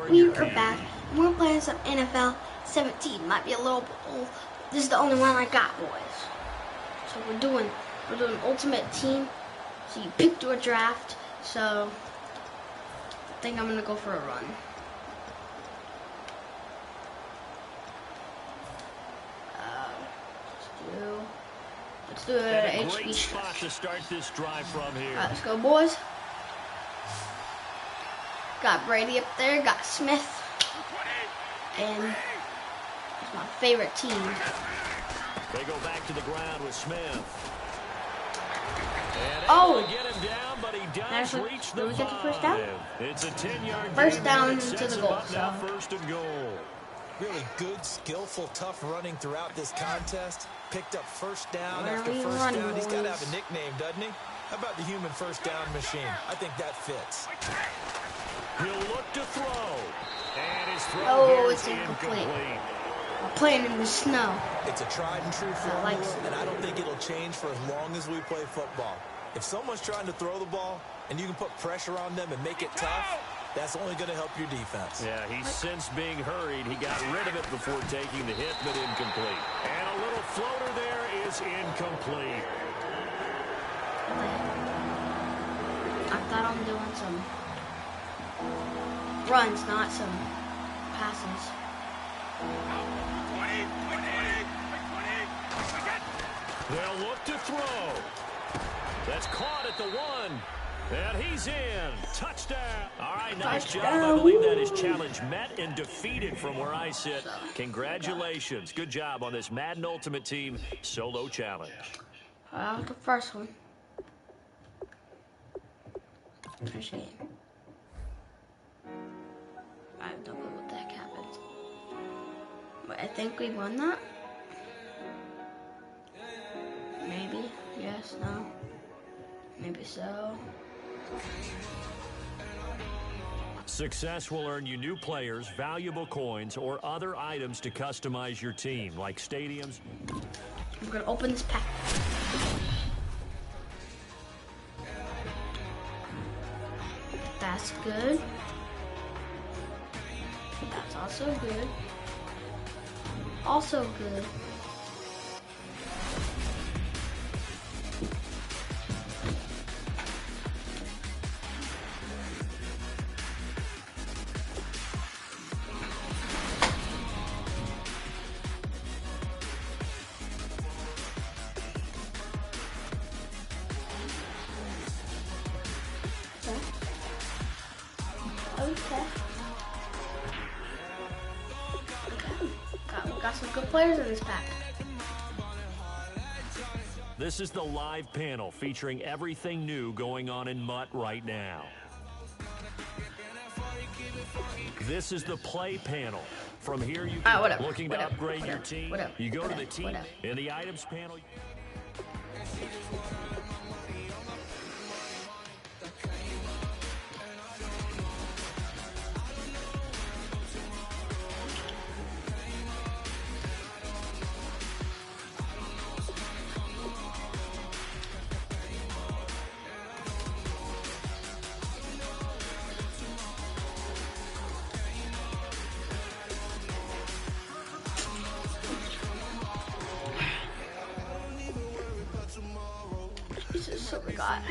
We are back. We're playing some NFL 17. Might be a little bit old. This is the only one I got, boys. So we're doing Ultimate Team. So you pick through a draft. So I think I'm gonna go for a run. Let's do it. HB spot to start this drive from here. Alright, let's go, boys. Got Brady up there, got Smith, and it's my favorite team. They go back to the ground with Smith. Oh! Get him down, but he does reach the did we get the first down? It's a 10-yard first down into the goal. So. First and goal. Really good, skillful, tough running throughout this contest. Picked up first down Where after first running, down. He's got to boys? have a nickname, doesn't he? How about the human first down machine? I think that fits. He'll look to throw. And his throw Oh, here it's is incomplete. I'm playing in the snow. It's a tried and true formula, and I don't think it'll change for as long as we play football. If someone's trying to throw the ball and you can put pressure on them and make it tough, that's only going to help your defense. Yeah, he's since being hurried. He got rid of it before taking the hit, but incomplete. And a little floater there is incomplete. I thought I'm doing some runs, not some passes. They'll look to throw. That's caught at the 1. And he's in. Touchdown. All right, nice job. I believe that is challenge met and defeated from where I sit. Congratulations. Good job on this Madden Ultimate Team solo challenge. The first one. Appreciate it. I don't know what the heck happened. But I think we won that. Maybe. Yes, no. Maybe so. Success will earn you new players, valuable coins, or other items to customize your team, like stadiums. I'm gonna open this pack. That's good. That's also good. Also good. Okay. Got some good players in this pack. This is the live panel featuring everything new going on in MUT right now. This is the play panel. From here, you can looking to upgrade your team. You go to the team in the items panel. Jesus, so we got.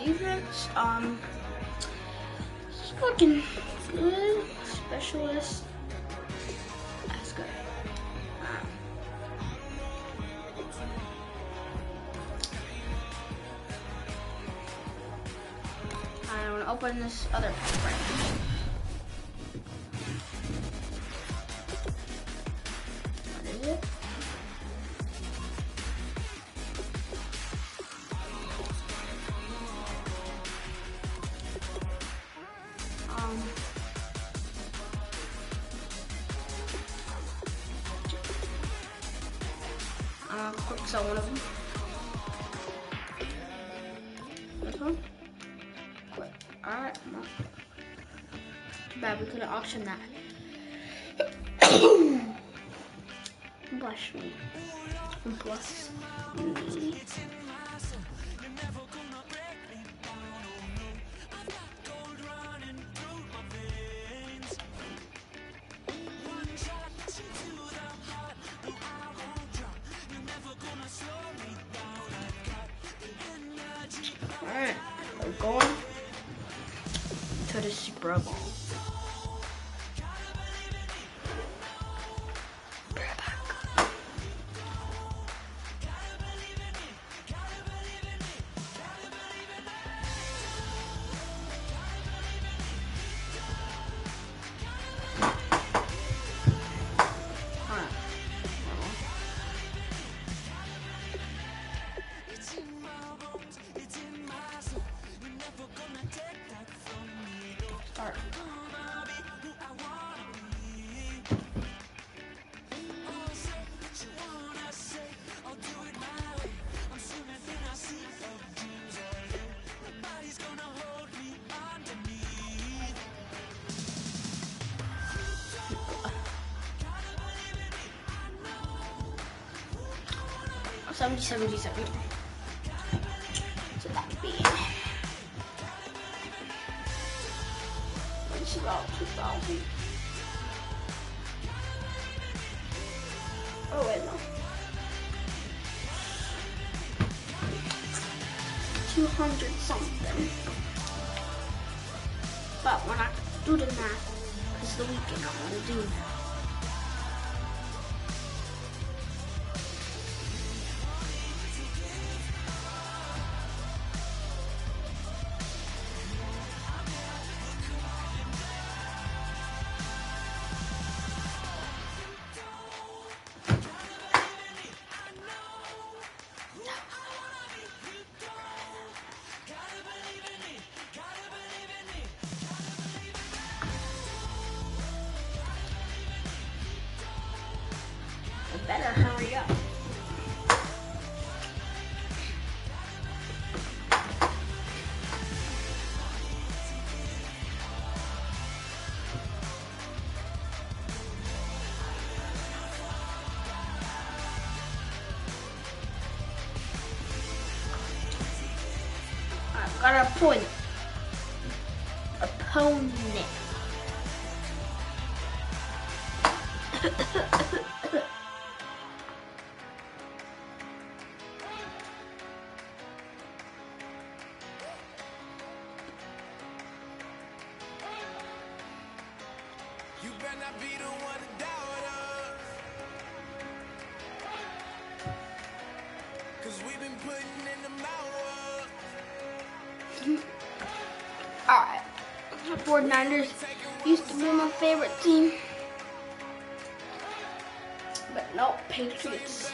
Defense, it's looking good. Specialist, that's good. I want to open this other pack right now. What is it? quick sell one of them. This one? Quick. Alright. Well. Too bad we couldn't auction that. Bless me. Bless me. Alright, we're going to the Super Bowl. Start. Oh, 70. So that'd be it's about 2,000. Oh wait, no. 200 something. But when I do the math, because the weekend I want to do that. Better hurry up. I've got a point. Opponent. You better not be the one to doubt us. 'Cause we've been putting in the hours. Alright. The 49ers used to be my favorite team. But no, Patriots.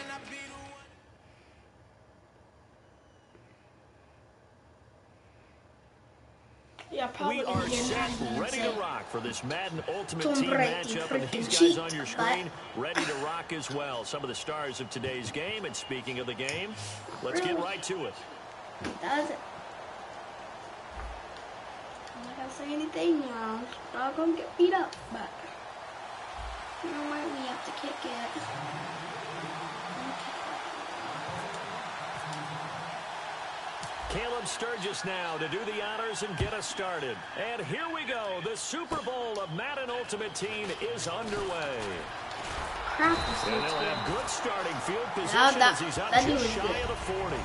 Yeah, probably We are gonna set, get ready to rock for this Madden Ultimate Tom Team Brady matchup. And these freaking guys on your cheat, screen, ready to rock as well. Some of the stars of today's game. And speaking of the game, let's get right to it. Does it? I'm not gonna say anything now. Not gonna get beat up, but you know what? We have to kick it. Caleb Sturgis now to do the honors and get us started. And here we go. The Super Bowl of Madden Ultimate Team is underway. Crap, And they'll have good starting field position that- as he's up that just was shy good. of the 40.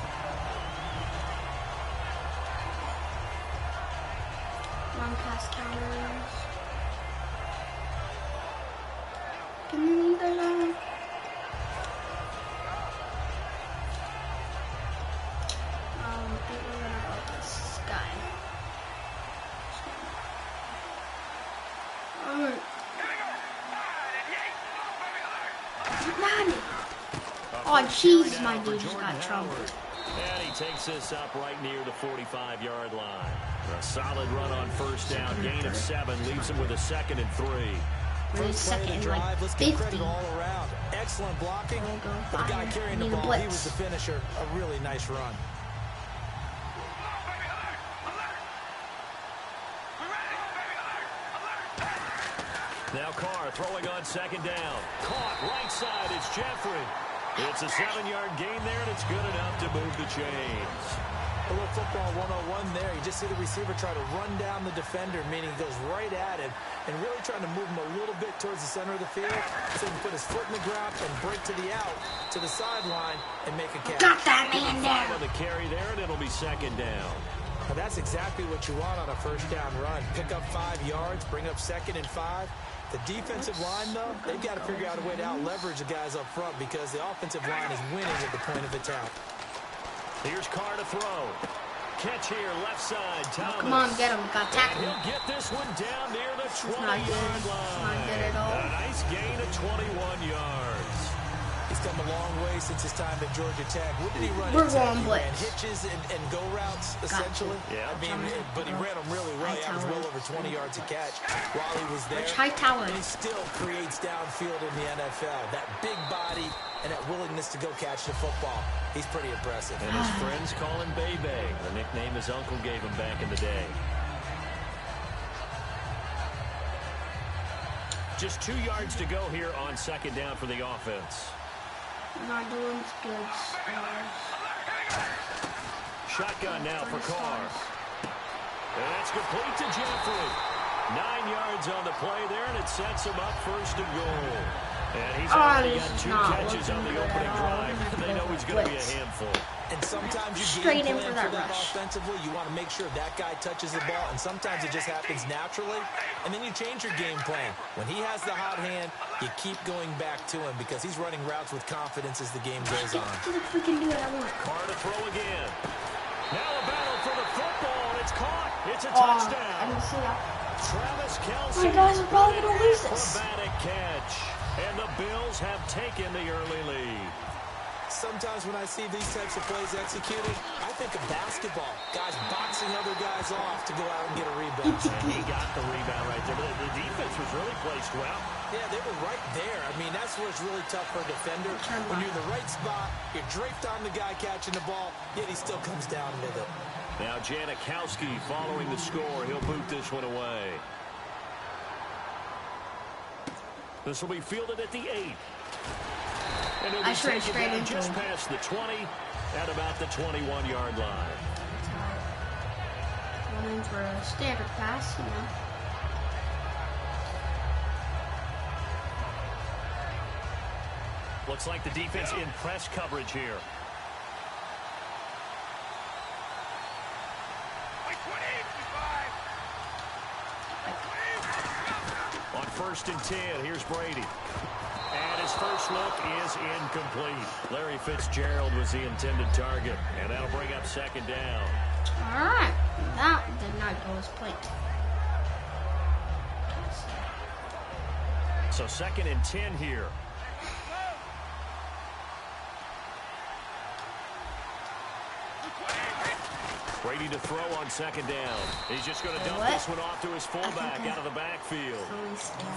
Long pass counters. Give me the line. I think we're gonna go this guy. Alright. Oh, jeez, my dude just got trouble. And he takes this up right near the 45-yard line. A solid run on first down. Gain of 7 leaves him with a 2nd and 3. Really second and like Let's get 50. credit all around. excellent blocking. Go, The guy carrying the ball, he was the finisher. A really nice run. Now Carr throwing on second down. Caught right side. It's Jeffrey. It's a 7-yard gain there, and it's good enough to move the chains. A little football 101 there. You just see the receiver try to run down the defender, meaning he goes right at him and really trying to move him a little bit towards the center of the field so he can put his foot in the ground and break to the out, to the sideline, and make a catch. Got that man down. On the carry there, and it'll be second down. Now that's exactly what you want on a first down run. Pick up 5 yards, bring up 2nd and 5. The defensive line, though, they've got to figure out a way to out-leverage the guys up front because the offensive line is winning at the point of attack. Here's Carr to throw. Catch here, left side, Thomas. Come on, get him. Got tackled. He'll get this one down near the 20-yard line. It's not good at all. A nice gain of 21 yards. He's come a long way since his time at Georgia Tech. What did he run? We're Tech? going He blitz. ran hitches and go routes, essentially. Yeah. I mean, but he ran them really well. He averaged well over 20 yards a catch while he was there. Rich Hightower. And he still creates downfield in the NFL. That big body and that willingness to go catch the football. He's pretty impressive. And his friends call him Bebe, the nickname his uncle gave him back in the day. Just 2 yards to go here on second down for the offense. Not doing good. Shotgun now for Carr. And that's complete to Jeffrey. 9 yards on the play there, and it sets him up first and goal. And he's already got 2 catches on the opening drive. They know he's going to be a handful. And sometimes you Straight game in for plan that rush. offensively. You want to make sure that guy touches the ball, and sometimes it just happens naturally. And then you change your game plan. When he has the hot hand, you keep going back to him because he's running routes with confidence as the game goes on. We can do it. I want. Carr to throw again. Now a battle for the football, and it's caught. It's a touchdown. I didn't see that. Travis Kelce. My guys are probably going to lose this. Acrobatic catch. And the Bills have taken the early lead. Sometimes when I see these types of plays executed, I think of basketball. Guys boxing other guys off to go out and get a rebound. And he got the rebound right there. But the defense was really placed well. Yeah, they were right there. I mean, that's where it's really tough for a defender. When you're in the right spot, you're draped on the guy catching the ball, yet he still comes down with it. Now Janikowski following the score. He'll boot this one away. This will be fielded at the 8. And I straight into just him. past the 20 at about the 21-yard line. Going in for a standard pass, you know. Looks like the defense in press coverage here. On 1st and 10, here's Brady. And his first look is incomplete. Larry Fitzgerald was the intended target, and that'll bring up second down. All right. That did not go as planned. So 2nd and 10 here. Brady to throw on second down. He's just going to dump this one off to his fullback out of the backfield.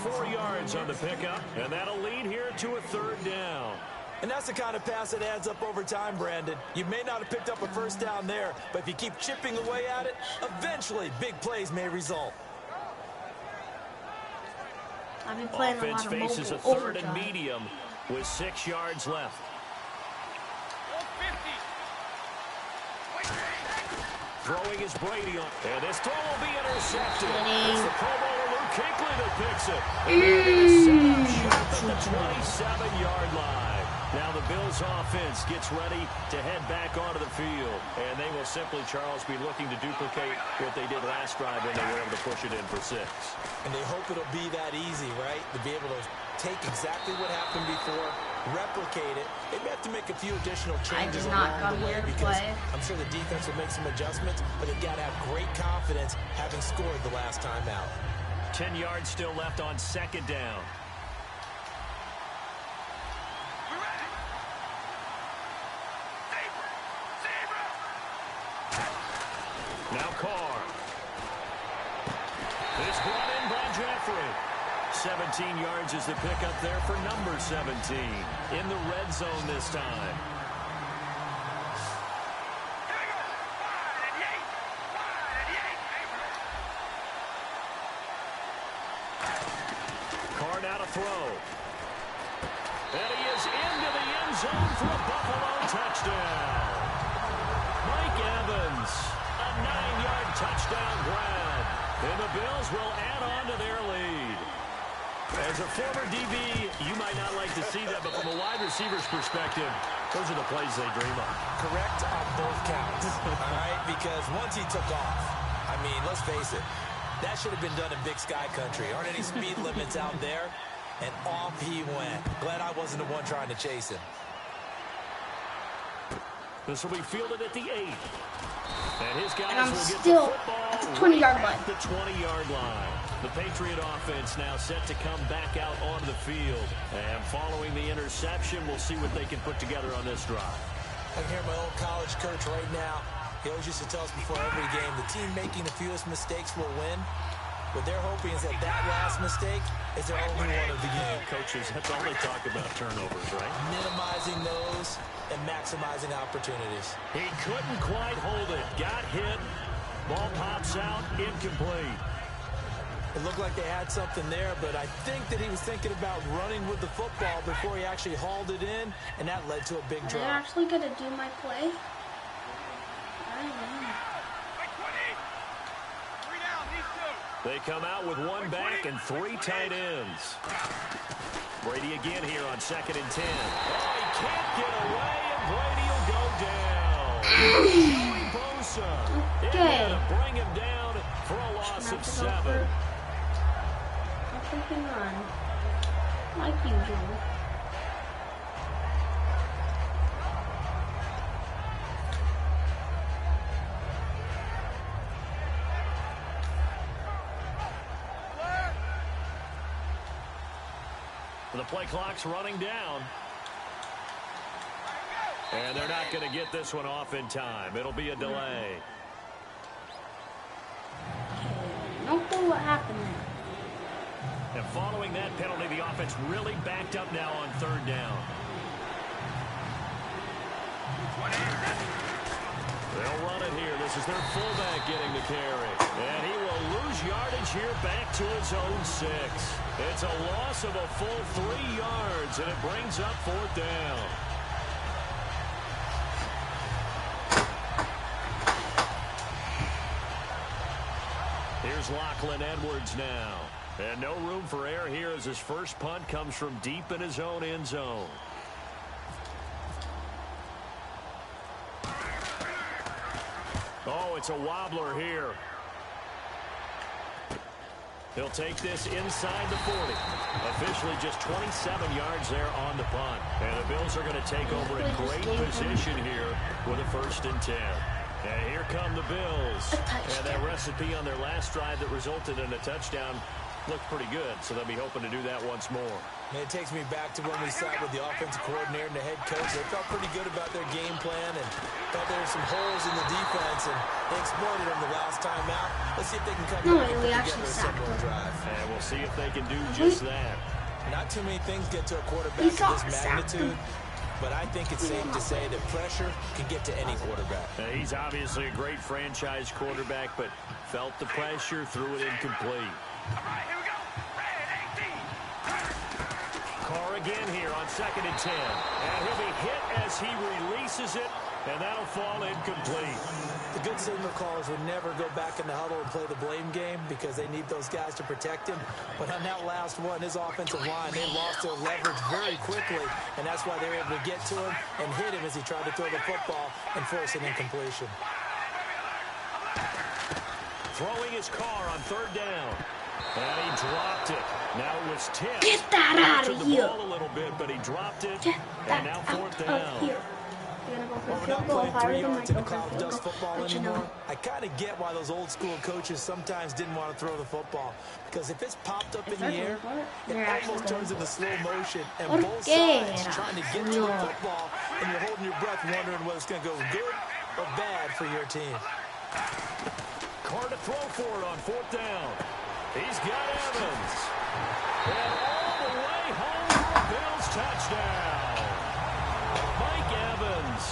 4 yards on the pickup, and that'll lead here to a 3rd down. And that's the kind of pass that adds up over time, Brandon. You may not have picked up a first down there, but if you keep chipping away at it, eventually big plays may result. I've been playing Offense a lot of faces a mobile 3rd and overdrive. medium with 6 yards left. Throwing is Brady on. And this throw will be intercepted. It's the Pro Bowler Luke Kuechly that picks it. And a setup shot at the 27-yard line. Now the Bills offense gets ready to head back onto the field. And they will simply, Charles, be looking to duplicate what they did last drive when they were able to push it in for 6. And they hope it'll be that easy, right? To be able to take exactly what happened before, replicate it. They may have to make a few additional changes along the way because I'm sure the defense will make some adjustments, but they've got to have great confidence having scored the last time out. 10 yards still left on second down. Now Carr. It's brought in by Jeffrey. 17 yards is the pickup there for number 17. In the red zone this time. Carr now to throw. And he is into the end zone for a Buffalo touchdown. Mike Evans, a 9-yard touchdown grab. And the Bills will add on to their lead. As a former DB, you might not like to see that, but from a wide receiver's perspective, those are the plays they dream of. Correct on both counts, all right? Because once he took off, I mean, let's face it, that should have been done in Big Sky Country. Aren't any speed limits out there? And off he went. Glad I wasn't the one trying to chase him. This will be fielded at the 8. And his guys I'm will get still the football at the 20-yard line. The 20-yard line. The Patriot offense now set to come back out onto the field. And following the interception, we'll see what they can put together on this drive. I can hear my old college coach right now. He always used to tell us before every game, the team making the fewest mistakes will win. What they're hoping is that last mistake is their only one of the game. Coaches, that's all they talk about, turnovers, right? Minimizing those and maximizing opportunities. He couldn't quite hold it. Got hit. Ball pops out. Incomplete. It looked like they had something there, but I think that he was thinking about running with the football before he actually hauled it in, and that led to a big drop. Are you actually going to do my play? I don't know. They come out with one back and 3 tight ends. Brady again here on 2nd and 10. Oh, he can't get away, and Brady will go down. Joey Bosa. Okay. Bring him down for a loss of 7. I'll freaking run. Like usual. The play clock's running down. And they're not going to get this one off in time. It'll be a delay. No clue what happened there. And following that penalty, the offense really backed up now on 3rd down. They'll run it here. This is their fullback getting the carry. And he will lose yardage here back to his own 6. It's a loss of a full 3 yards, and it brings up 4th down. Here's Lachlan Edwards now. And no room for error here as his first punt comes from deep in his own end zone. Oh, it's a wobbler here. He'll take this inside the 40. Officially just 27 yards there on the punt. And the Bills are going to take over in great position here with a 1st and 10. And here come the Bills. And that recipe on their last drive that resulted in a touchdown looked pretty good. So they'll be hoping to do that once more. And it takes me back to when we sat with the offensive coordinator and the head coach. They felt pretty good about their game plan and thought there were some holes in the defense, and they exploited them the last time out. Let's see if they can come back and put together a similar drive. And we'll see if they can do just that. Not too many things get to a quarterback of this magnitude, but I think it's safe to say that pressure can get to any quarterback. He's obviously a great franchise quarterback, but felt the pressure, threw it incomplete. Carr again here on 2nd and 10. And he'll be hit as he releases it, and that'll fall incomplete. The good signal callers would never go back in the huddle and play the blame game because they need those guys to protect him. But on that last one, his offensive line, they lost their leverage very quickly, and that's why they were able to get to him and hit him as he tried to throw the football and force an incompletion. Throwing his Carr on 3rd down. And he dropped it. Now it was tipped. Get that out of here. The ball a little bit, but he dropped it. Get that and now 4th out down. of here. Well, we're not playing 3 yards in the college dust football anymore. I kind of get why those old school coaches sometimes didn't want to throw the football. Because if it's popped up in the air, it almost turns into slow motion. And both sides trying to get to the football, and you're holding your breath wondering whether it's going to go good or bad for your team. Carr to throw for it on 4th down. He's got Evans. And all the way home for a Bills touchdown. Mike Evans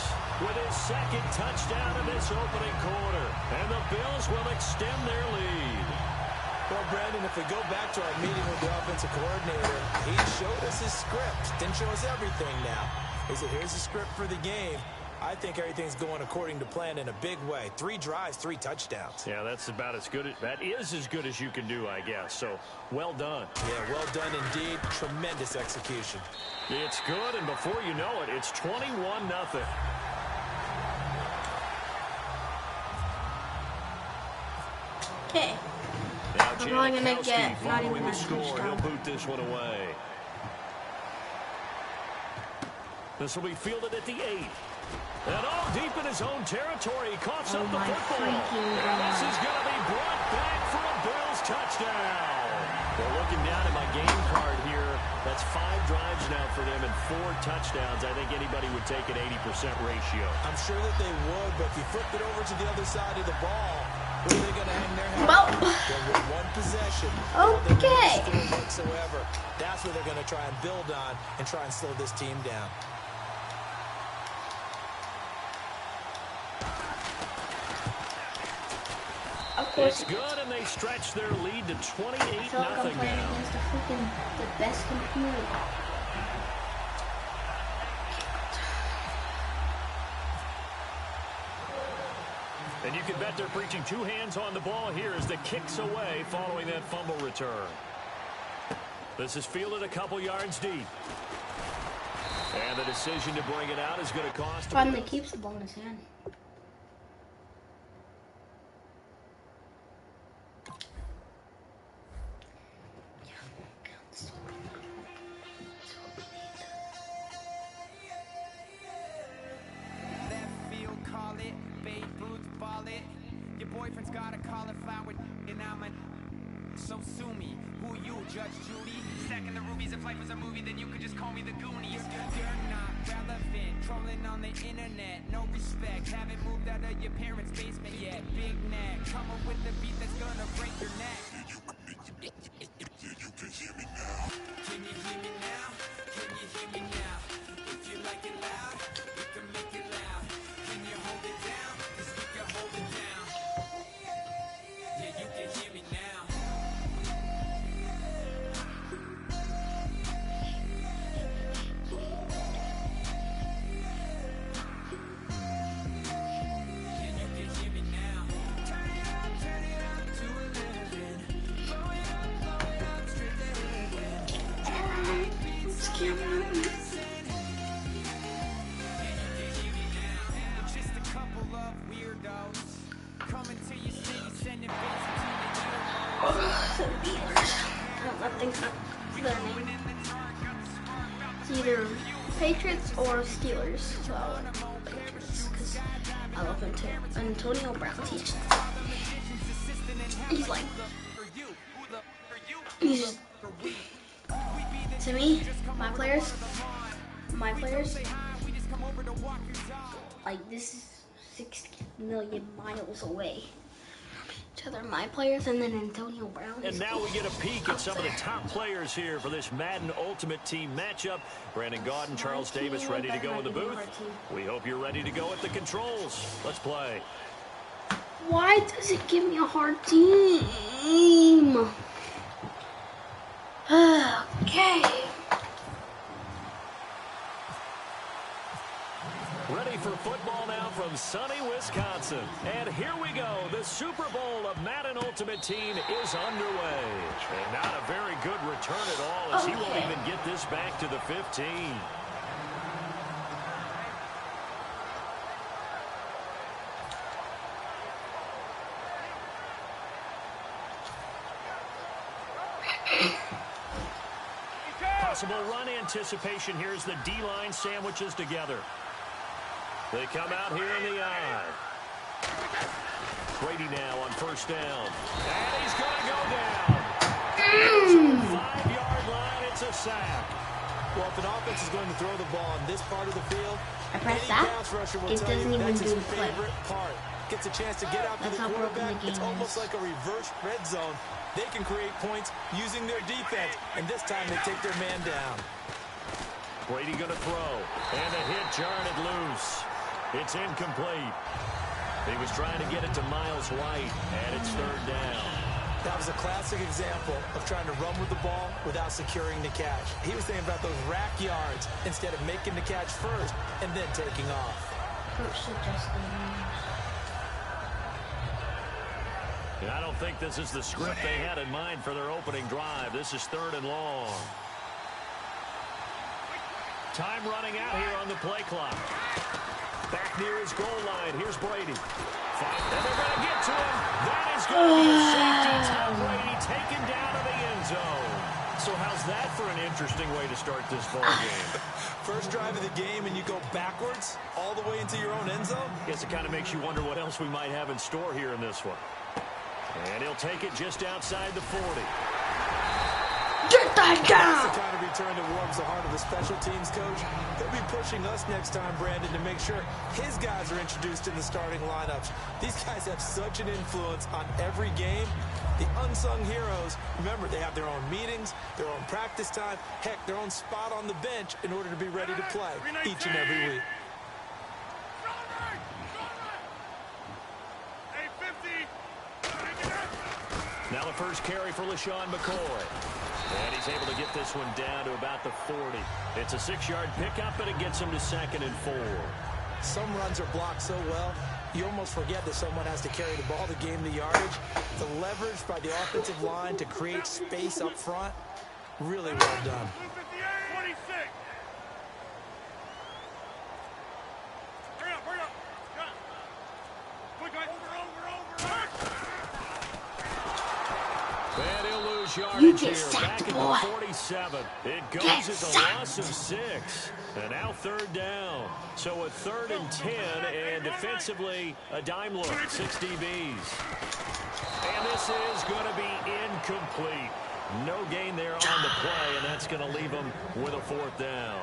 with his second touchdown in this opening quarter. And the Bills will extend their lead. Well, Brandon, if we go back to our meeting with the offensive coordinator, he showed us his script. Didn't show us everything now. He said, here's the script for the game. I think everything's going according to plan in a big way. 3 drives, 3 touchdowns. Yeah, that's about as good. That is as good as you can do, I guess. So, well done. Yeah, well done indeed. Tremendous execution. It's good, and before you know it, it's 21-0. Okay. Now, I'm probably going to get not following even the a score. touchdown. He'll boot this one away. This will be fielded at the 8. And all deep in his own territory, he coughs up the football. And this is going to be brought back for a Bills touchdown. Well, looking down at my game card here, that's 5 drives now for them and 4 touchdowns. I think anybody would take an 80% ratio. I'm sure that they would, but if you flip it over to the other side of the ball, where are they going to hang their hat? Well, they'll win 1 possession. Okay. Whatsoever. That's what they're going to try and build on and try and slow this team down. It's good, and they stretch their lead to 28-0 like I'm playing now. against the best computer. And you can bet they're preaching 2 hands on the ball here as the kick's away following that fumble return. This is fielded a couple yards deep. And the decision to bring it out is going to cost him. Finally keeps the ball in his hand. Boyfriend's got a cauliflower and I'm so sue me. Who you, Judge Judy? Stacking the rubies, if life was a movie, then you could just call me the Goonies. You're not relevant, trolling on the internet, no respect. Haven't moved out of your parents' basement yet. Big neck, coming with the beat that's gonna break your neck. You can hear me now. Can you hear me now? Can you hear me now? If you like it loud, you can make it loud. Can you hold it down? 'Cause we can hold it down. Yeah, you can hear me now. Can you hear me now? Turn it up to 11. Blow it up straight to heaven. It's camera. Just a couple of weirdos coming to your city, sending bits to The Beatles. I think that's their name. It's either Patriots or Steelers. So I like Patriots because I love Antonio Brown. He's like, he's just, to me, my players, like this is 60 million miles away. So they're my players, and then Antonio Brown. And now we get a peek at some of the top players here for this Madden Ultimate Team matchup. Brandon Gaudin, Charles Davis ready to go in the booth. We hope you're ready to go at the controls. Let's play. Why does it give me a hard team? Okay. Ready for football now from sunny Wisconsin. And here we go. The Super Bowl of Madden Ultimate Team is underway. And not a very good return at all as he won't even get this back to the 15. Possible run anticipation here as the D-line sandwiches together. They come out here in the I. Brady now on first down. And he's going to go down. It's on the 5-yard line. It's a sack. Well, if an offense is going to throw the ball on this part of the field, I press that, it doesn't even do the play. favorite part. gets a chance to get out to the quarterback, it's almost like a reverse red zone. They can create points using their defense, and this time they take their man down. Brady going to throw, and a hit jarred it loose. It's incomplete. He was trying to get it to Miles White, and it's third down. That was a classic example of trying to run with the ball without securing the catch. He was thinking about those rack yards instead of making the catch first and then taking off. I don't think this is the script they had in mind for their opening drive. This is third and long. Time running out here on the play clock. Back near his goal line. Here's Brady. And they're going to get to him. That is going to be a safety. Tom Brady taken down to the end zone. So how's that for an interesting way to start this ball game? First drive of the game and you go backwards all the way into your own end zone? Guess it kind of makes you wonder what else we might have in store here in this one. And he'll take it just outside the 40. Get that down! That's the kind of return that warms the heart of the special teams coach. He'll be pushing us next time, Brandon, to make sure his guys are introduced in the starting lineups. These guys have such an influence on every game. The unsung heroes, remember, they have their own meetings, their own practice time, heck, their own spot on the bench in order to be ready to play each and every week. Now the first carry for LeSean McCoy. And he's able to get this one down to about the 40. It's a 6-yard pickup, and it gets him to 2nd and 4. Some runs are blocked so well, you almost forget that someone has to carry the ball to gain the yardage. The leverage by the offensive line to create space up front, really well done. You get sacked, boy. 47. It goes as a loss of 6. And now third down. So a 3rd and 10, and defensively, a dime look, 6 DBs. And this is going to be incomplete. No gain there on the play, and that's going to leave them with a 4th down.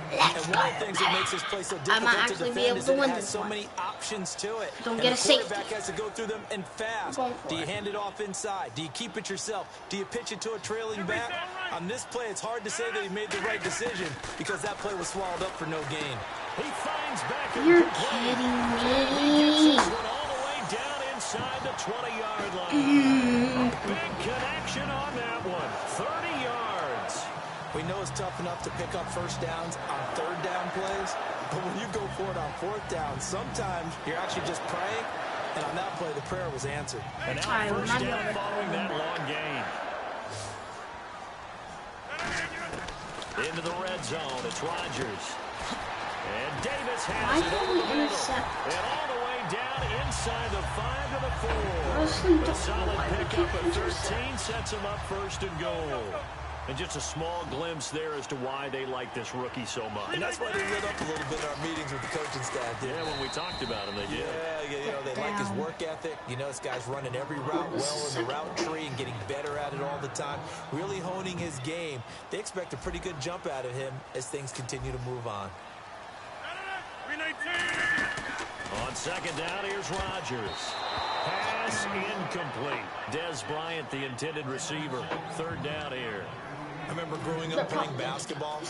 And one of the things that makes this play so difficult to defend is that it has so many options to it. Don't get a safety. The quarterback has to go through them and fast. Do you hand it off inside? Do you keep it yourself? Do you pitch it to a trailing back? On this play, it's hard to say that he made the right decision because that play was swallowed up for no gain. He finds back. You're kidding me. He gets this one all the way down inside the 20-yard line. Big connection on that one. 30 yards. We know it's tough enough to pick up first downs on 3rd down plays, but when you go for it on 4th down, sometimes you're actually just praying, and on that play, the prayer was answered. And now first down following that long gain. Into the red zone, it's Rodgers. And Davis has it over the middle. And all the way down inside the 5 to the 4. A solid pickup at 13 sets him up 1st and goal. And just a small glimpse there as to why they like this rookie so much. And that's why they lit up a little bit in our meetings with the coaching staff. Yeah, when we talked about him, they did. Yeah, you know, they like his work ethic. You know, this guy's running every route well in the route tree and getting better at it all the time. Really honing his game. They expect a pretty good jump out of him as things continue to move on. On 2nd down, here's Rodgers. Pass incomplete. Des Bryant, the intended receiver. 3rd down here. I remember growing up playing basketball,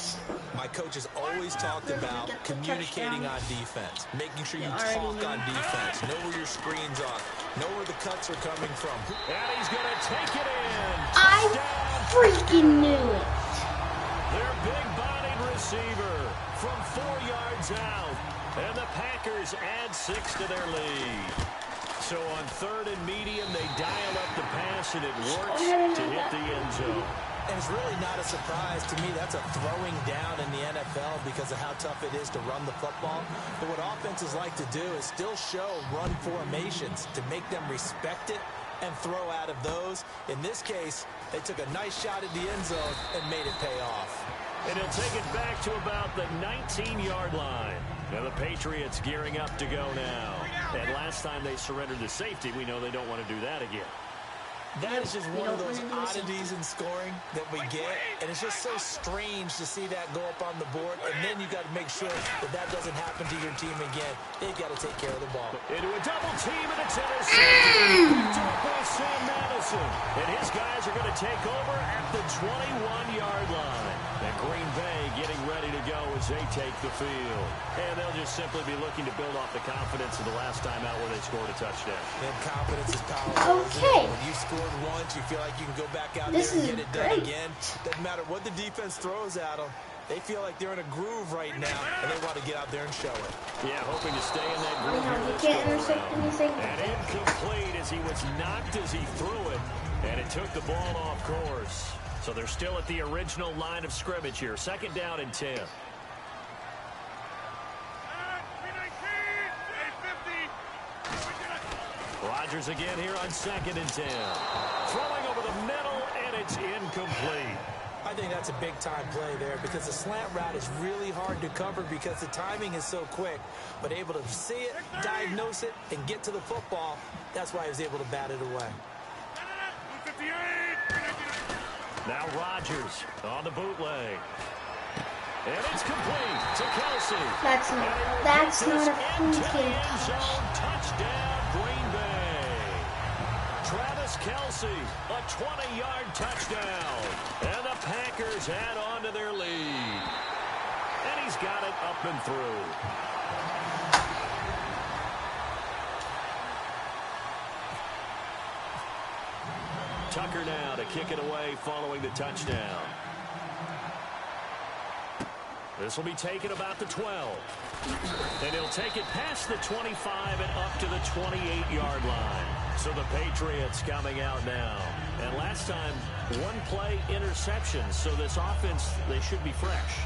my coaches always talked about communicating on defense, making sure you talk on defense, know where your screens are, know where the cuts are coming from. And he's going to take it in. I freaking knew it. Their big-bodied receiver from 4 yards out. And the Packers add 6 to their lead. So on 3rd and medium, they dial up the pass, and it works to hit the end zone. And it's really not a surprise to me. That's a throwing down in the NFL because of how tough it is to run the football. But what offenses like to do is still show run formations to make them respect it and throw out of those. In this case, they took a nice shot at the end zone and made it pay off. And he'll take it back to about the 19-yard line. Now the Patriots gearing up to go now. And last time they surrendered the safety, we know they don't want to do that again. That is just one of those oddities in scoring that we get, and it's just so strange to see that go up on the board, and then you got to make sure that that doesn't happen to your team again. They've got to take care of the ball. Into a double team, and it's intercepted. Picked up by Sam Madison, and his guys are going to take over at the 21-yard line. And Green Bay getting ready to go as they take the field. And they'll just simply be looking to build off the confidence of the last time out where they scored a touchdown. And confidence is powerful. Okay. When you scored once, you feel like you can go back out there and get it done again. Doesn't matter what the defense throws at them. They feel like they're in a groove right now, and they want to get out there and show it. Yeah, hoping to stay in that groove. You can't intercept anything. And incomplete as he was knocked as he threw it, and it took the ball off course. So they're still at the original line of scrimmage here. 2nd down and 10. Rodgers again here on 2nd and 10. Throwing over the middle, and it's incomplete. I think that's a big-time play there because the slant route is really hard to cover because the timing is so quick. But able to see it, diagnose it, and get to the football, that's why he was able to bat it away. Now Rodgers on the bootleg. And it's complete to Kelsey. That's not a fleeting touch. Touchdown, Green Bay. Travis Kelsey, a 20-yard touchdown. And the Packers add on to their lead. And he's got it up and through. Tucker now to kick it away following the touchdown. This will be taken about the 12. And he'll take it past the 25 and up to the 28-yard line. So the Patriots coming out now. And last time, one play interception. So this offense, they should be fresh.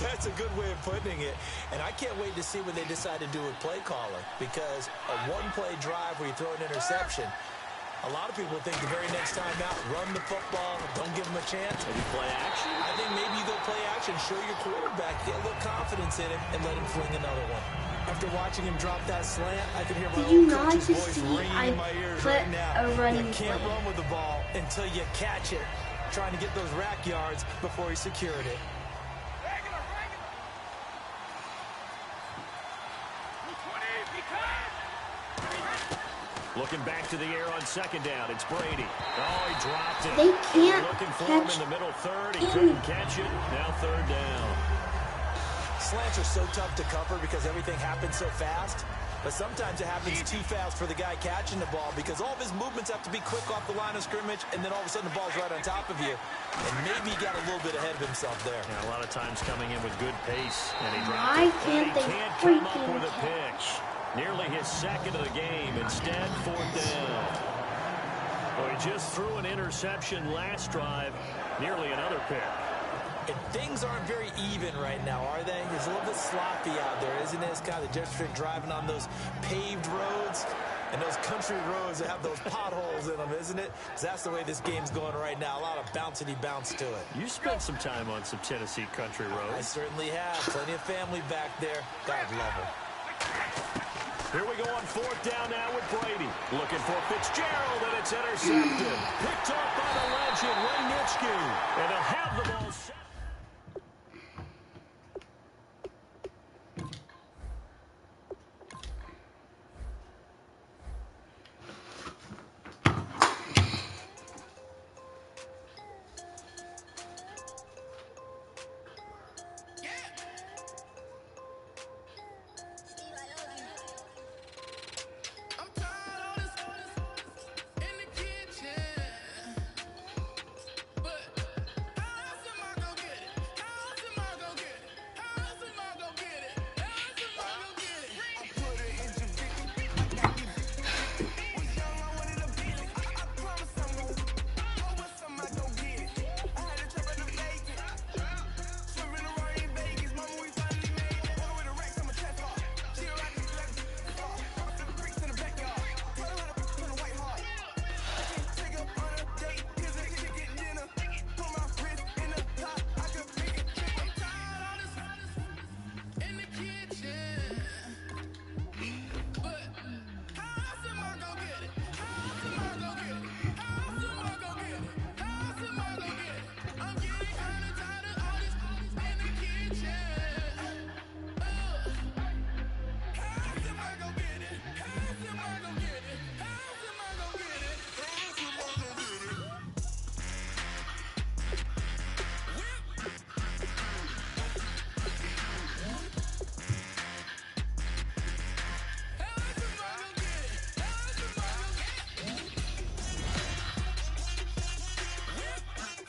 That's a good way of putting it. And I can't wait to see what they decide to do with play calling. Because a one-play drive where you throw an interception, a lot of people think the very next time out, run the football, don't give them a chance. Maybe play action? I think maybe you go play action, show your quarterback, get a little confidence in him, and let him fling another one. After watching him drop that slant, I can hear my own coach's voice ringing in my ears right now. You can't run with the ball until you catch it, trying to get those rack yards before he secured it. Looking back to the air on 2nd down. It's Brady. Oh, he dropped it. They can't looking for him in the middle third. He couldn't catch it. Now 3rd down. Slants are so tough to cover because everything happens so fast. But sometimes it happens too fast for the guy catching the ball because all of his movements have to be quick off the line of scrimmage, and then all of a sudden the ball's right on top of you. And maybe he got a little bit ahead of himself there. Yeah, a lot of times coming in with good pace, and he dropped Why it. can't they He can't come up freaking with a pitch. Nearly his 2nd of the game. Instead, 4th down. Well, he just threw an interception last drive. Nearly another pick. And things aren't very even right now, are they? It's a little bit sloppy out there, isn't it? It's kind of different driving on those paved roads and those country roads that have those potholes in them, isn't it? 'Cause that's the way this game's going right now. A lot of bouncy bounce to it. You spent some time on some Tennessee country roads. I certainly have. Plenty of family back there. God love them. Here we go on 4th down now with Brady. Looking for Fitzgerald, and it's intercepted. Picked up by the legend, Ray Nitschke. And they'll have the ball set.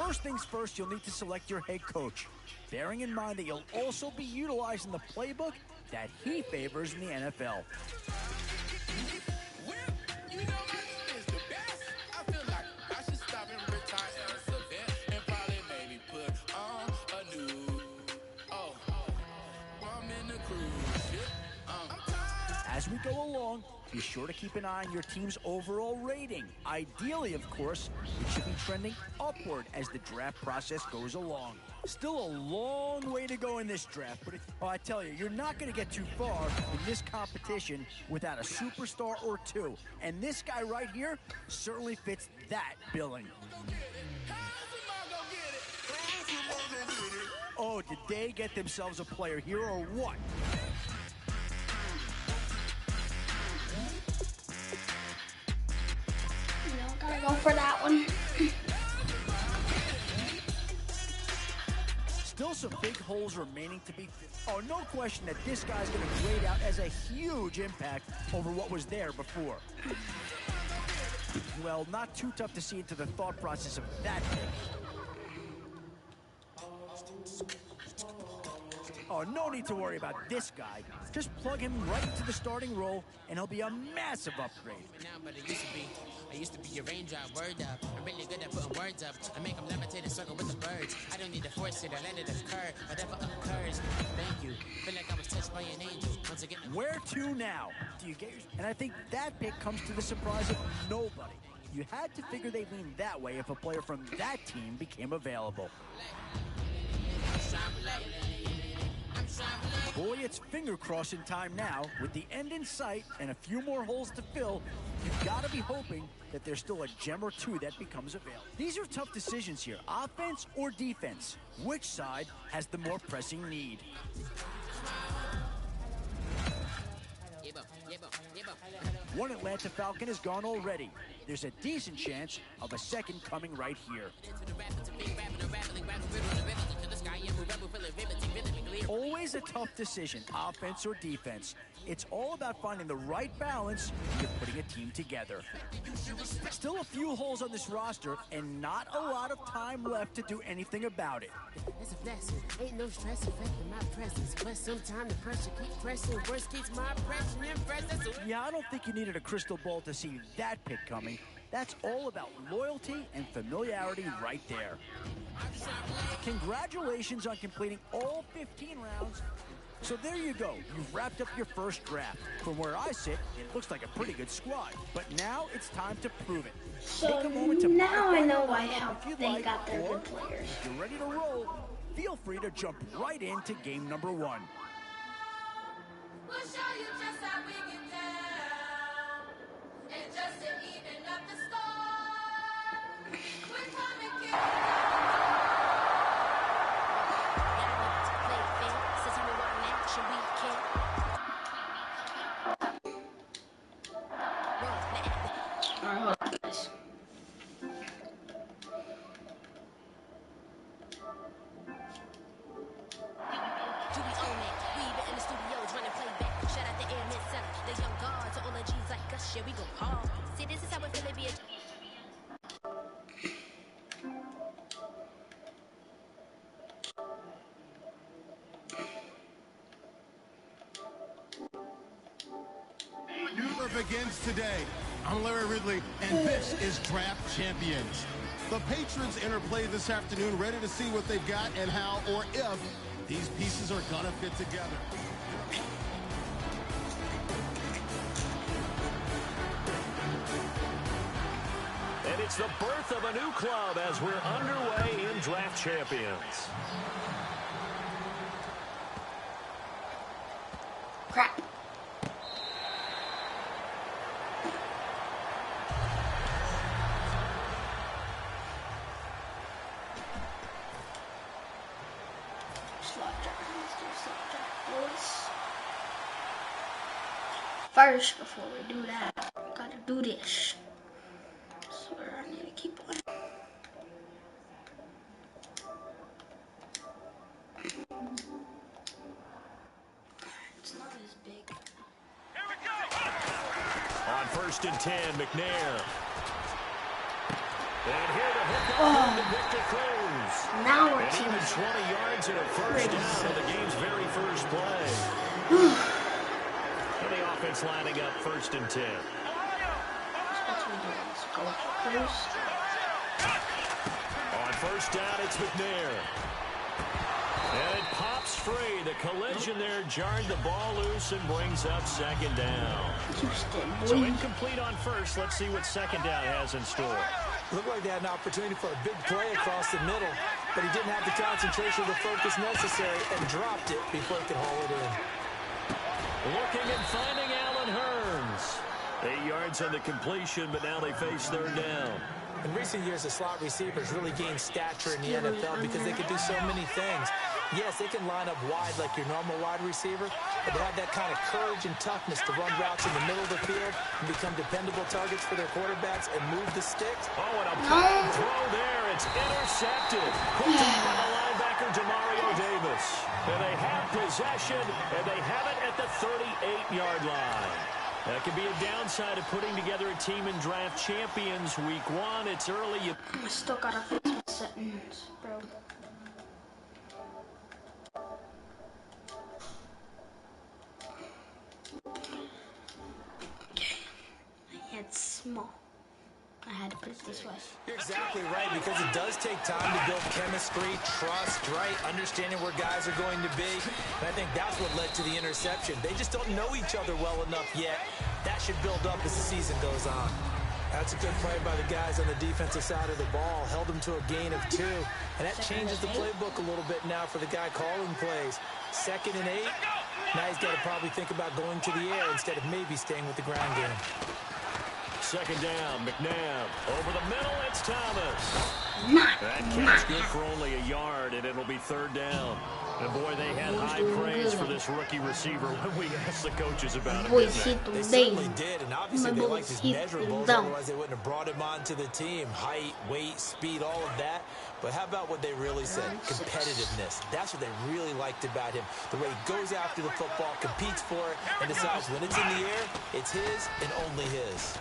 First things first, you'll need to select your head coach, bearing in mind that you'll also be utilizing the playbook that he favors in the NFL. As we go along, be sure to keep an eye on your team's overall rating. Ideally, of course, it should be trending upward as the draft process goes along. Still a long way to go in this draft, but I tell you, you're not going to get too far in this competition without a superstar or two. And this guy right here certainly fits that billing. Oh, did they get themselves a player here or what? Gotta go for that one. Still some big holes remaining to be filled. Oh, no question that this guy's going to grade out as a huge impact over what was there before. Well, not too tough to see into the thought process of that pick. Oh, no need to worry about this guy. Just plug him right into the starting role, and he'll be a massive upgrade. I used to be your raindrop, word up. I'm really good at putting words up. I make them levitate and circle with the birds. I don't need to force it, I let it occur. Whatever occurs, thank you. Feel like I was touched by an angel. Once again, where to now? Do you get your... And I think that pick comes to the surprise of nobody. You had to figure they'd lean that way if a player from that team became available. Boy, it's finger crossing time now. With the end in sight and a few more holes to fill, you've got to be hoping that there's still a gem or two that becomes available. These are tough decisions here, offense or defense. Which side has the more pressing need? One Atlanta Falcon is gone already. There's a decent chance of a second coming right here. Always a tough decision, offense or defense. It's all about finding the right balance when you're putting a team together. Still a few holes on this roster and not a lot of time left to do anything about it. It's a blessing. Ain't no stress affecting my presence. But sometimes the pressure keeps pressing. Worst keeps my pressure impressed. Yeah, I don't think you needed a crystal ball to see that pick coming. That's all about loyalty and familiarity right there. Congratulations on completing all 15 rounds. So there you go. You've wrapped up your first draft. From where I sit, it looks like a pretty good squad. But now it's time to prove it. So take a moment to now I know why they like, got their good players. If you're ready to roll, feel free to jump right into game number 1. We'll show you just how we get down. And just to even up the score, we're coming kick. Alright, hold on, guys. We go hard. See, this is how it feel to be a... Begins today. I'm Larry Ridley, and this is Draft Champions. The Patriots interplay this afternoon, ready to see what they've got and how or if these pieces are gonna fit together. And it's the birth of a new club as we're underway in Draft Champions. Crap. First, before we do that, gotta do this. I swear I need to keep on. It's not as big. Here we go! On 1st and 10, McNair. And here to hook up to Victor Cruz. Now we're and even 20 yards and a first down on the game's very first play. And the offense lining up 1st and 10. On 1st down, it's McNair. And it pops free. The collision there jarred the ball loose and brings up 2nd down. So incomplete on 1st. Let's see what 2nd down has in store. Looked like they had an opportunity for a big play across the middle, but he didn't have the concentration or the focus necessary and dropped it before he could haul it in. Looking and finding Allen Hurns. 8 yards on the completion, but now they face 3rd down. In recent years, the slot receivers really gained stature in the NFL because they could do so many things. Yes, they can line up wide like your normal wide receiver, but they have that kind of courage and toughness to run routes in the middle of the field and become dependable targets for their quarterbacks and move the sticks. Oh, and a big throw there. It's intercepted. Picked up by the linebacker, Demario Davis. And they have possession, and they have it at the 38-yard line. That could be a downside of putting together a team in draft champions week 1. It's early. I still gotta fix my settings, bro. Okay. It's small. I had to put it this way. You're exactly right, because it does take time to build chemistry, trust, right? Understanding where guys are going to be. And I think that's what led to the interception. They just don't know each other well enough yet. That should build up as the season goes on. That's a good play by the guys on the defensive side of the ball. Held them to a gain of 2. And that changes the playbook a little bit now for the guy calling plays. 2nd and 8. Now he's got to probably think about going to the air instead of maybe staying with the ground game. 2nd down, McNabb. Over the middle, it's Thomas. That catch good for only a yard, and it'll be 3rd down. And boy, they had high praise for this rookie receiver when we asked the coaches about him. They certainly did, and obviously they liked his measurables, otherwise they wouldn't have brought him onto the team. Height, weight, speed, all of that. But how about what they really said? Competitiveness. That's what they really liked about him. The way he goes after the football, competes for it, and decides when it's in the air, it's his and only his.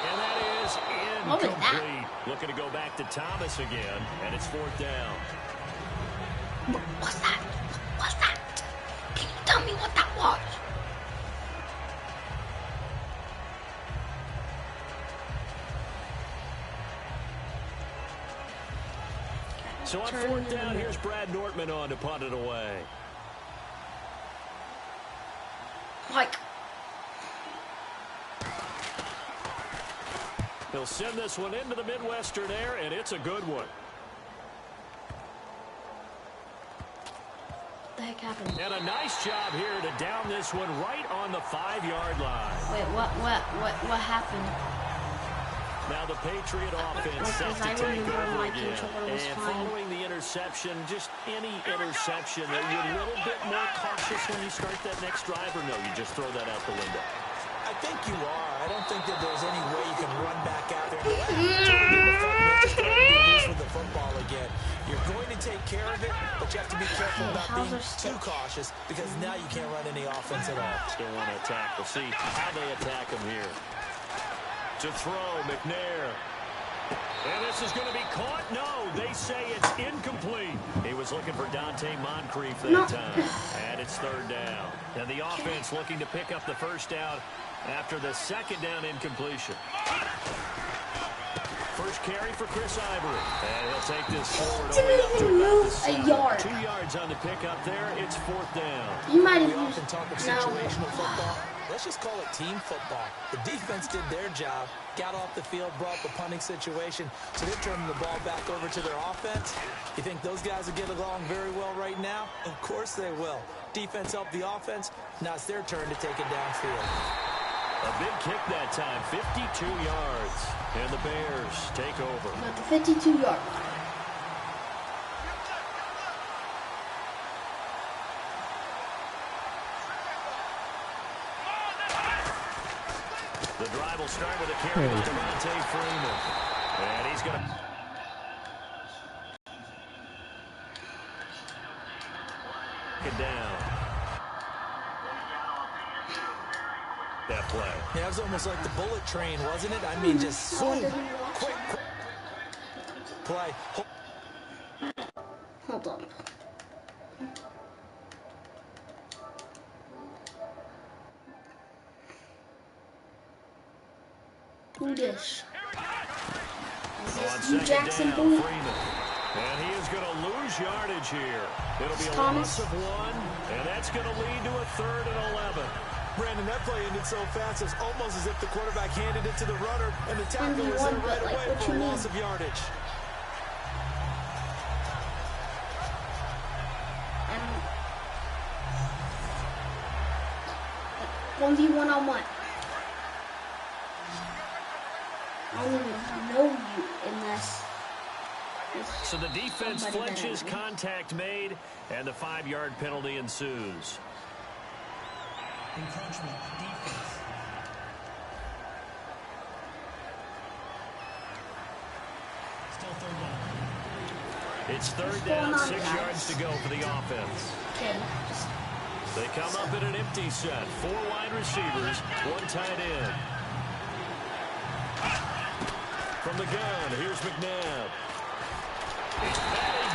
And that is incomplete. Looking to go back to Thomas again, and it's 4th down. What's that? What's that? Can you tell me what that was? So on 4th down, here's Brad Nortman on to punt it away. Mike. He'll send this one into the Midwestern air, and it's a good one. What the heck happened? And a nice job here to down this one right on the 5-yard line. Wait, what happened? Now the Patriot offense set to take over again. And following the interception, just any interception, are you a little bit more cautious when you start that next drive, or no, you just throw that out the window? I think you are. I don't think that there's any way you can run back out there and just throw it loose with the football again. You're going to take care of it, but you have to be careful about being too cautious, because now you can't run any offense at all. Still want to attack. We'll see how they attack him here. To throw, McNair. And this is going to be caught. No, they say it's incomplete. He was looking for Dante Moncrief that time. And it's 3rd down. And the offense looking to pick up the 1st down after the 2nd down incompletion. First carry for Chris Ivory. And he'll take this forward only up to about a yard. 2 yards on the pickup there. It's 4th down. You might have often talk of situational football. Let's just call it team football. The defense did their job, got off the field, brought the punting situation, so they're turning the ball back over to their offense. You think those guys will get along very well right now? Of course they will. Defense helped the offense. Now it's their turn to take it downfield. A big kick that time, 52 yards. And the Bears take over. At the 52-yard line. The drive will start with a carry with Devontae Freeman. And he's going to... it down. that play. Yeah, it was almost like the bullet train, wasn't it? I mean, just quick play. Hold on. Who this? Is this you, Jackson Boone? And he is going to lose yardage here. It'll be a loss of 1, and that's going to lead to a 3rd and 11. Brandon, that play ended so fast, it's almost as if the quarterback handed it to the runner, and the tackle was there right away for a loss of yardage. And 1v1 on what? I don't even know you unless... So the defense flinches, contact made, and the 5-yard penalty ensues. Encroachment, defense. Still 3rd down. It's 3rd down, 6 yards to go for the offense. Okay. They come up in an empty set. 4 wide receivers, 1 tight end. From the gun, here's McNabb.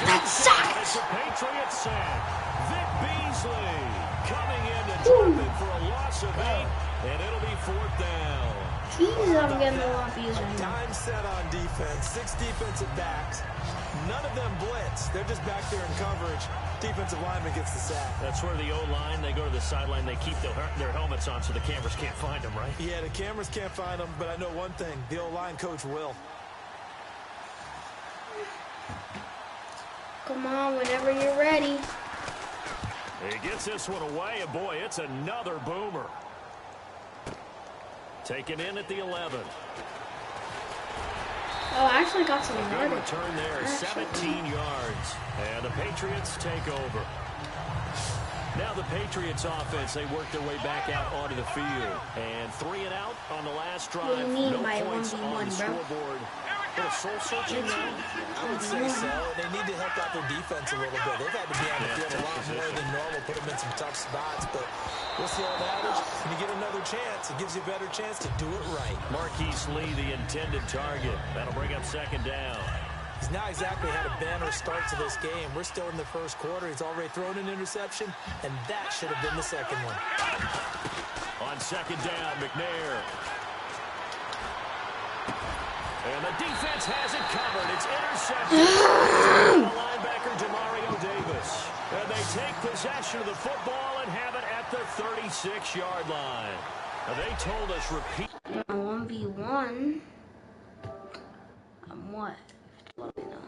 That sucks! It's a Patriot sack. Vic Beasley coming in to drop it for a loss of 8, and it'll be 4th down. Jesus, I'm getting a lot of views right now. Time set on defense. 6 defensive backs. None of them blitz. They're just back there in coverage. Defensive lineman gets the sack. That's where the O-line, they go to the sideline, they keep their helmets on so the cameras can't find them, right? Yeah, the cameras can't find them, but I know one thing. The O-line coach will. Come on, whenever you're ready. He gets this one away, and boy, it's another boomer. Taken in at the 11. Oh, I actually got some good return there, 17 yards. And the Patriots take over. Now the Patriots offense, they work their way back out onto the field. And 3 and out on the last drive. What do you mean no by points 1v1, on the scoreboard. Little soul searching now? I would say so. They need to help out their defense a little bit. They've had to be on the field a lot more than normal, put them in some tough spots. But what's the old adage? When you get another chance, it gives you a better chance to do it right. Marquise Lee, the intended target. That'll bring up 2nd down. He's not exactly had a banner start to this game. We're still in the 1st quarter. He's already thrown an interception, and that should have been the 2nd one. On 2nd down, McNair. And the defense has it covered. It's intercepted. Linebacker Demario Davis. And they take possession of the football and have it at the 36-yard line. Now they told us repeat. 1v1. What? Let me know.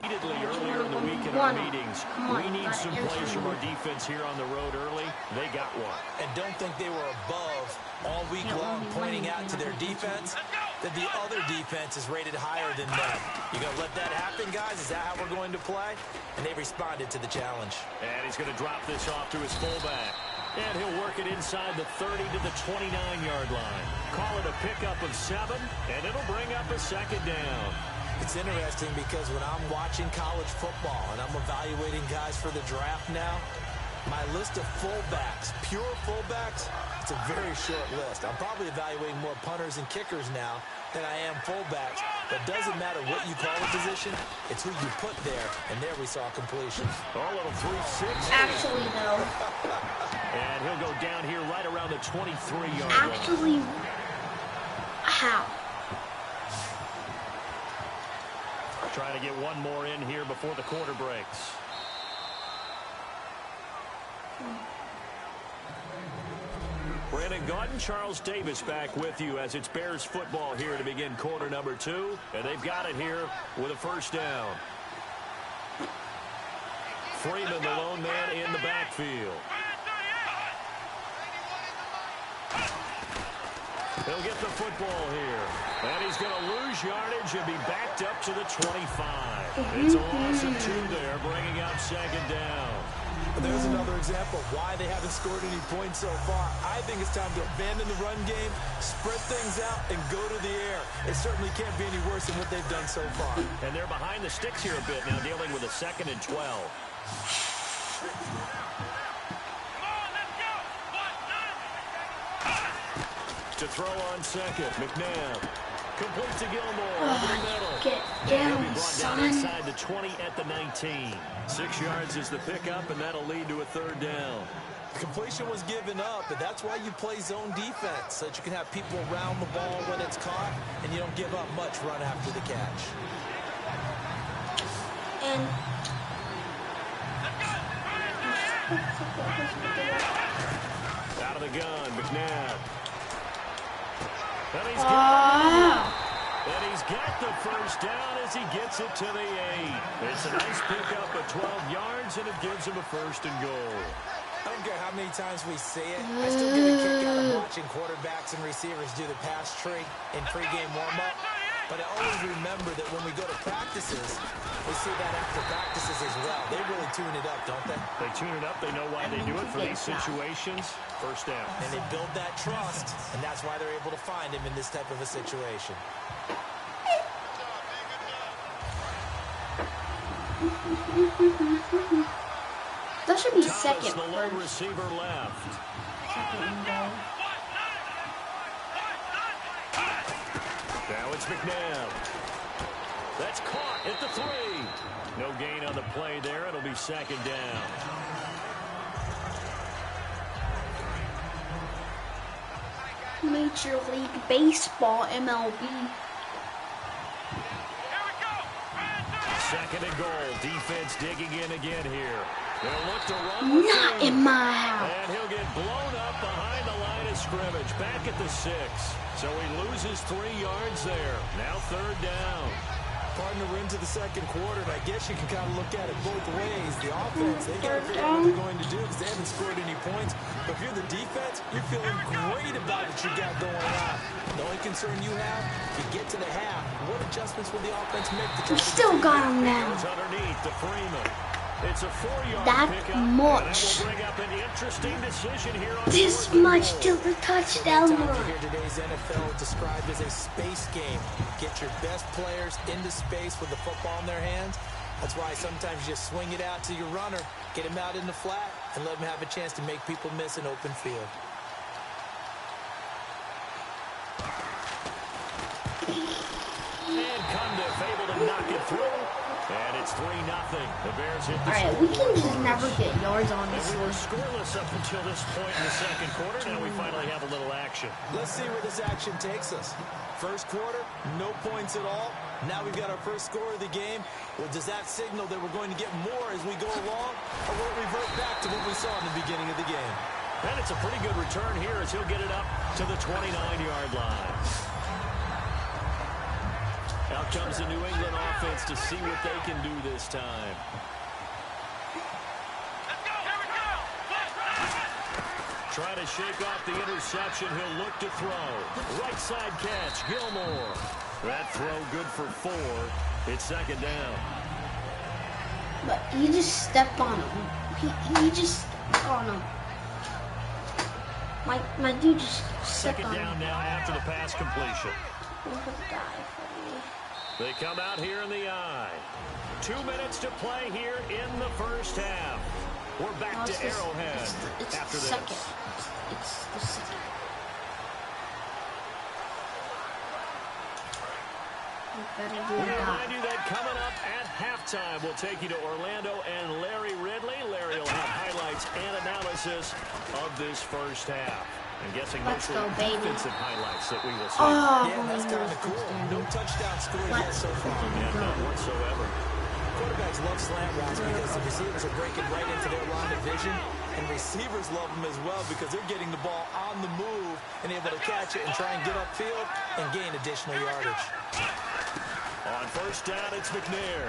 Repeatedly earlier in the week in our meetings, we need some plays from our defense here on the road early. They got one. And don't think they were above all week long pointing out to their defense that the other defense is rated higher than them. You going to let that happen, guys? Is that how we're going to play? And they responded to the challenge. And he's going to drop this off to his fullback. And he'll work it inside the 30 to the 29-yard line. Call it a pickup of 7, and it'll bring up a 2nd down. It's interesting because when I'm watching college football and I'm evaluating guys for the draft now, my list of fullbacks, pure fullbacks, it's a very short list. I'm probably evaluating more punters and kickers now than I am fullbacks. But it doesn't matter what you call a position, it's who you put there. And there we saw completion. Oh, a little 3-6. Actually, though. And he'll go down here right around the 23-yard line. Actually, how? Trying to get one more in here before the quarter breaks. Brandon Gaudin, Charles Davis back with you as it's Bears football here to begin quarter number 2. And they've got it here with a 1st down. Freeman, the lone man in the backfield. He'll get the football here. And he's going to lose yardage and be backed up to the 25. It's a loss of 2 there, bringing up 2nd down. There's another example of why they haven't scored any points so far. I think it's time to abandon the run game, spread things out, and go to the air. It certainly can't be any worse than what they've done so far. And they're behind the sticks here a bit now, dealing with a 2nd and 12. to throw on second. McNabb completes to Gilmore over the middle. Get down, son. Inside the 20 at the 19. 6 yards is the pickup, and that'll lead to a third down. Completion was given up, but that's why you play zone defense, so that you can have people around the ball when it's caught, and you don't give up much run after the catch. And out of the gun, McNabb. And he's got the first down as he gets it to the 8. It's a nice pickup of 12 yards, and it gives him a first and goal. I don't care how many times we say it, I still get a kick out of watching quarterbacks and receivers do the pass tree in pregame warm-up. But I always remember that when we go to practices, we see that after practices as well. They really tune it up, don't they? They tune it up. They know why they do it for these situations. First down. And they build that trust, and that's why they're able to find him in this type of a situation. That should be Thomas, second. The lone receiver left. Second goal. Now it's McNabb. That's caught at the 3. No gain on the play there. It'll be second down. Major League Baseball, MLB. Second and goal. Defense digging in again here. They'll look to run with Not him. in my house. And he'll get blown up behind the line of scrimmage. Back at the 6. So he loses 3 yards there. Now third down. Partner, we're into the second quarter, and I guess you can kind of look at it both ways. The offense, they got to figure out what they're going to do because they haven't scored any points. But if you're the defense, you're feeling great about what you got going on. The only concern you have, if you get to the half, what adjustments will the offense make to try We to still got him now. Goes underneath to Freeman. It's a 4-yard That pickup. much. And that will bring up an interesting decision here on This fourth and much goal. till the touchdown So many times run. you hear today's NFL described as a space game. Get your best players into space with the football in their hands. That's why sometimes you just swing it out to your runner, get him out in the flat, and let him have a chance to make people miss an open field. And Cundiff able to knock it through. And it's 3-0. The Bears hit the Alright, we scoreboard. can just never get yards on And this we were one. scoreless up until this point in the second quarter. Now we finally have a little action. Let's see where this action takes us. First quarter, no points at all. Now we've got our first score of the game. Well, does that signal that we're going to get more as we go along? Or will it revert back to what we saw in the beginning of the game? And it's a pretty good return here as he'll get it up to the 29-yard line. Out comes the New England offense to see what they can do this time. Try to shake off the interception. He'll look to throw. Right side catch, Gilmore. That throw good for 4. It's second down. But he just stepped on him. He just stepped on him. My dude just stepped Second on down him. now after the pass completion. Look at the guy for me. They come out here in the I. 2 minutes to play here in the first half. We're back to Arrowhead it's after the this. second. It's the second. You better do We that. remind you that coming up at halftime, we'll take you to Orlando and Larry Ridley. Larry will have highlights and analysis of this first half. I'm guessing Let's mostly go, baby. defensive highlights that we will see. Oh, Yeah, that's kind of cool. No touchdown scored yet so far. Yeah, none whatsoever. Quarterbacks love slant routes because the receivers are breaking right into their line of vision, and receivers love them as well because they're getting the ball on the move and able to catch it and try and get upfield and gain additional yardage. On first down, it's McNair.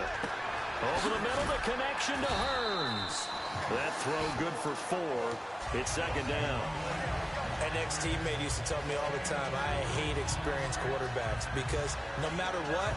Over the middle, the connection to Hearns. That throw good for 4. It's second down. An ex-teammate used to tell me all the time, I hate experienced quarterbacks because no matter what,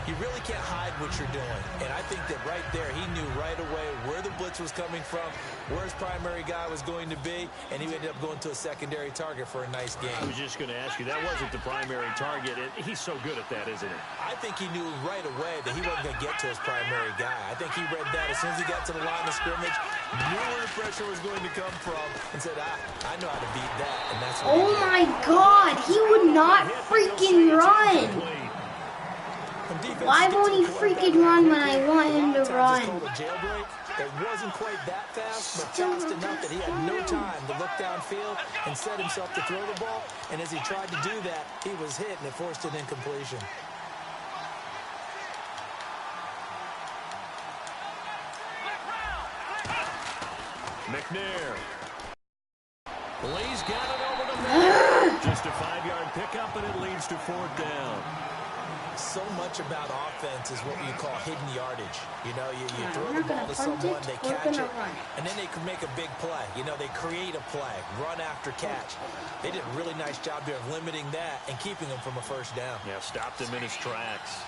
you really can't hide what you're doing. And I think that right there, he knew right away where the blitz was coming from, where his primary guy was going to be, and he ended up going to a secondary target for a nice game. I was just going to ask you, that wasn't the primary target. He's so good at that, isn't he? I think he knew right away that he wasn't going to get to his primary guy. I think he read that as soon as he got to the line of scrimmage, Knew where the pressure was going to come from and said, I know how to beat that. And that's what Oh my God, he would not freaking run. Why won't he freaking run when I want him to run? It wasn't quite that fast, but fast enough that he had no time to look downfield and set himself to throw the ball. And as he tried to do that, he was hit, and it forced an incompletion. McNair. Lee's got it over the middle. Just a 5-yard pickup, and it leads to 4th down. So much about offense is what you call hidden yardage. You know, you throw the ball to someone, they catch it, and then they can make a big play. You know, they create a play, run after catch. They did a really nice job here of limiting that and keeping him from a first down. Yeah, stopped him in his tracks.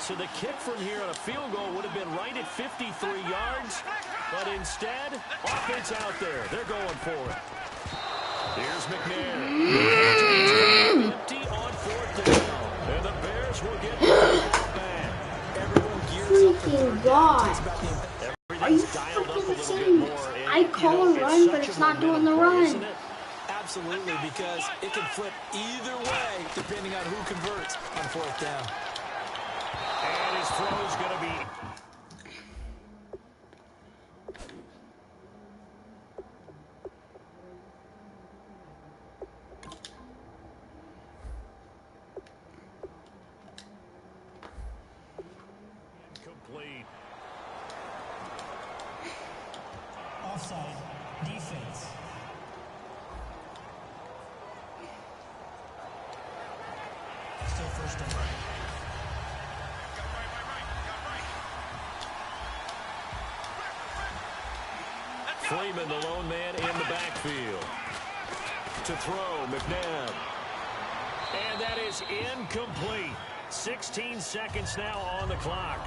So the kick from here on a field goal would have been right at 53 yards, but instead, offense out there. They're going for it. Here's McNair. Empty on 4th down. And the Bears will get the back. Everyone gears up. Freaking God. Are you freaking serious? I call a run, but it's not doing the run. Absolutely, because it can flip either way depending on who converts on 4th down. And his throw's going to be... complete. Offside. Defense. Still first down. Freeman, the lone man in the backfield. To throw, McNabb. And that is incomplete. 16 seconds now on the clock.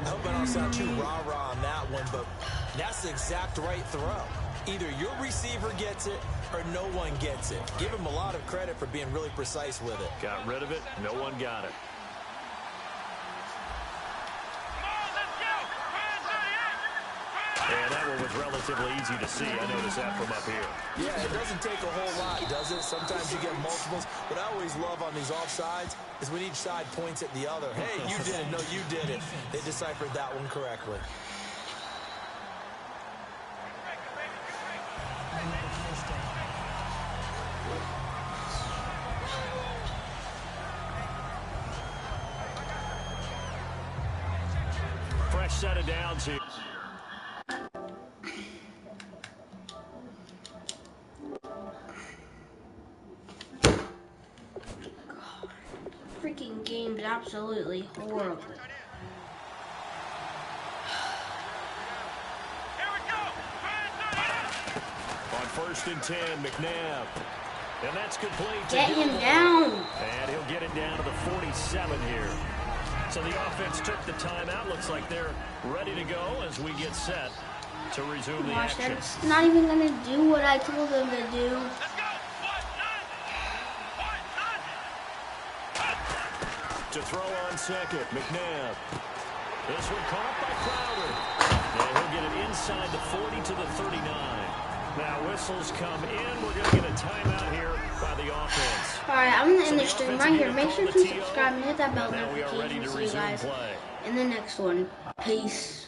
I hope I don't sound too rah-rah on that one, but that's the exact right throw. Either your receiver gets it or no one gets it. Give him a lot of credit for being really precise with it. Got rid of it. No one got it. And that one was relatively easy to see. I noticed that from up here. Yeah, it doesn't take a whole lot, does it? Sometimes you get multiples. What I always love on these offsides is when each side points at the other. Hey, you did it. No, you did it. They deciphered that one correctly. Fresh set of downs here. Freaking game's absolutely horrible. On 1st and 10, McNabb. And that's complete. Get him down. And he'll get it down to the 47 here. So the offense took the timeout. Looks like they're ready to go as we get set to resume the action. It's not even going to do what I told them to do. To throw on second, McNabb. This one caught by Crowder. And he'll get it inside the 40 to the 39. Now whistles come in. We're going to get a timeout here by the offense. All right, I'm going to end the stream right here. Make sure to subscribe and hit that bell notification. See you guys in the next one. Peace.